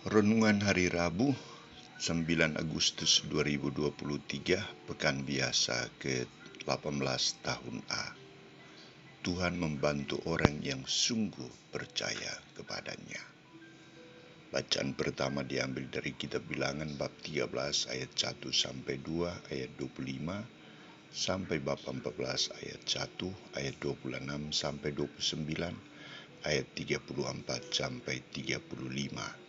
Renungan Hari Rabu 9 Agustus 2023 Pekan Biasa ke-18 tahun A. Tuhan membantu orang yang sungguh percaya kepadanya. Bacaan pertama diambil dari kitab Bilangan bab 13 ayat 1 sampai 2 ayat 25 sampai bab 14 ayat 1 ayat 26 sampai 29 ayat 34 sampai 35.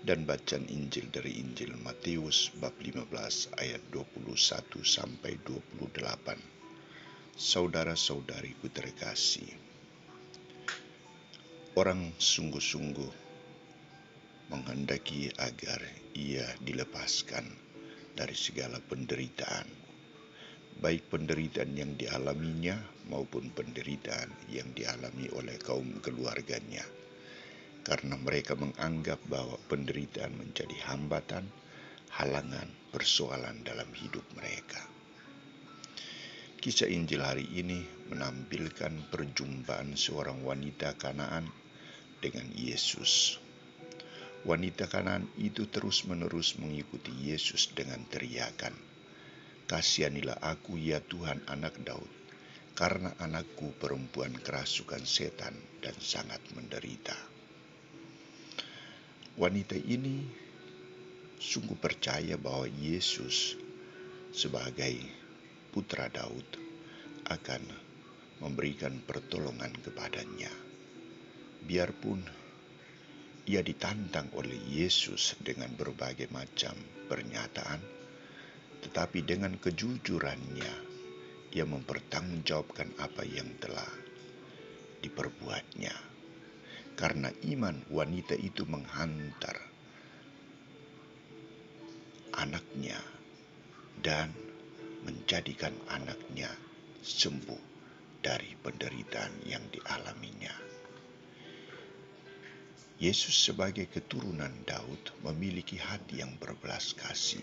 Dan bacaan Injil dari Injil Matius bab 15 ayat 21 sampai 28. Saudara-saudariku terkasih, orang sungguh-sungguh menghendaki agar ia dilepaskan dari segala penderitaan, baik penderitaan yang dialaminya maupun penderitaan yang dialami oleh kaum keluarganya. Karena mereka menganggap bahwa penderitaan menjadi hambatan, halangan, persoalan dalam hidup mereka. Kisah Injil hari ini menampilkan perjumpaan seorang wanita Kanaan dengan Yesus. Wanita Kanaan itu terus-menerus mengikuti Yesus dengan teriakan, "Kasihanilah aku ya Tuhan, anak Daud, karena anakku perempuan kerasukan setan dan sangat menderita." Wanita ini sungguh percaya bahwa Yesus sebagai putra Daud akan memberikan pertolongan kepadanya. Biarpun ia ditantang oleh Yesus dengan berbagai macam pernyataan, tetapi dengan kejujurannya ia mempertanggungjawabkan apa yang telah diperbuatnya. Karena iman, wanita itu menghantar anaknya dan menjadikan anaknya sembuh dari penderitaan yang dialaminya. Yesus sebagai keturunan Daud memiliki hati yang berbelas kasih.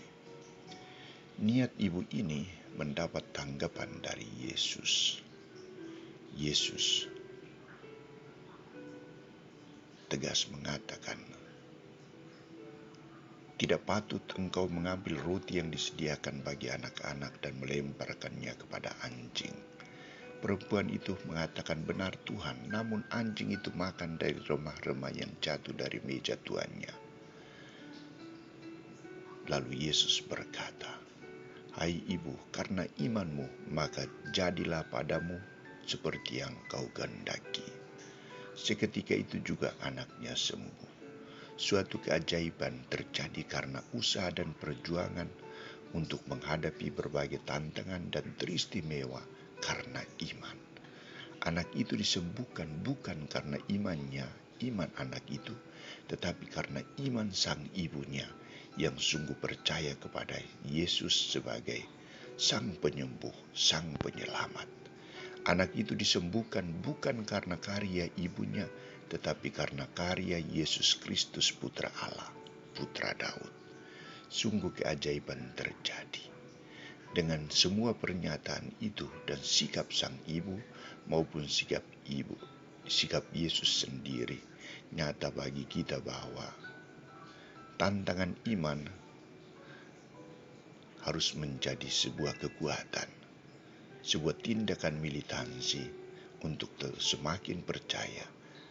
Niat ibu ini mendapat tanggapan dari Yesus. Yesus tegas mengatakan, "Tidak patut engkau mengambil roti yang disediakan bagi anak-anak dan melemparkannya kepada anjing." Perempuan itu mengatakan, "Benar Tuhan, namun anjing itu makan dari remah-remah yang jatuh dari meja tuannya." Lalu Yesus berkata, "Hai ibu, karena imanmu, maka jadilah padamu seperti yang kau kehendaki." Seketika itu juga anaknya sembuh. Suatu keajaiban terjadi karena usaha dan perjuangan untuk menghadapi berbagai tantangan dan teristimewa karena iman. Anak itu disembuhkan bukan karena iman anak itu, tetapi karena iman sang ibunya yang sungguh percaya kepada Yesus sebagai sang penyembuh, sang penyelamat. Anak itu disembuhkan bukan karena karya ibunya, tetapi karena karya Yesus Kristus Putra Allah, Putra Daud. Sungguh keajaiban terjadi. Dengan semua pernyataan itu dan sikap sang ibu maupun sikap Yesus sendiri, nyata bagi kita bahwa tantangan iman harus menjadi sebuah kekuatan, sebuah tindakan militansi untuk semakin percaya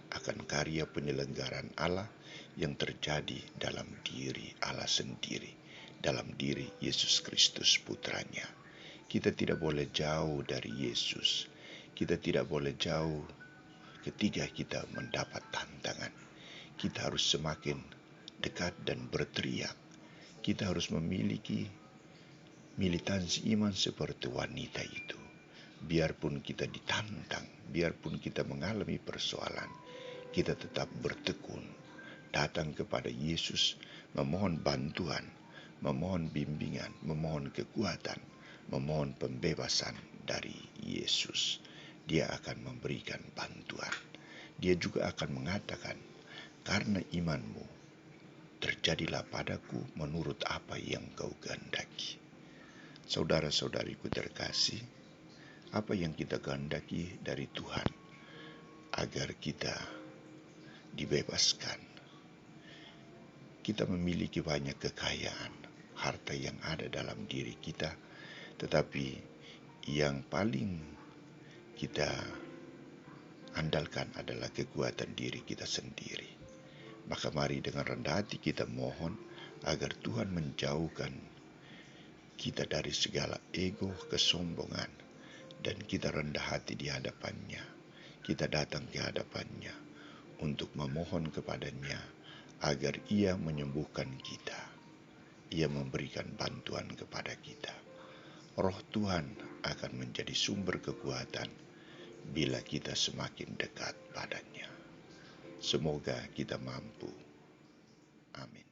akan karya penyelenggaraan Allah yang terjadi dalam diri Allah sendiri, dalam diri Yesus Kristus putranya. Kita tidak boleh jauh dari Yesus. Kita tidak boleh jauh ketika kita mendapat tantangan. Kita harus semakin dekat dan berteriak. Kita harus memiliki militansi iman seperti wanita itu. Biarpun kita ditantang, biarpun kita mengalami persoalan, kita tetap bertekun, datang kepada Yesus, memohon bantuan, memohon bimbingan, memohon kekuatan, memohon pembebasan dari Yesus. Dia akan memberikan bantuan. Dia juga akan mengatakan, "Karena imanmu, terjadilah padaku menurut apa yang kau kehendaki." Saudara-saudariku terkasih, apa yang kita kehendaki dari Tuhan agar kita dibebaskan, kita memiliki banyak kekayaan, harta yang ada dalam diri kita, tetapi yang paling kita andalkan adalah kekuatan diri kita sendiri. Maka mari dengan rendah hati kita mohon agar Tuhan menjauhkan kita dari segala ego, kesombongan, dan kita rendah hati di hadapannya. Kita datang ke hadapannya untuk memohon kepadanya agar Ia menyembuhkan kita. Ia memberikan bantuan kepada kita. Roh Tuhan akan menjadi sumber kekuatan bila kita semakin dekat padanya. Semoga kita mampu. Amin.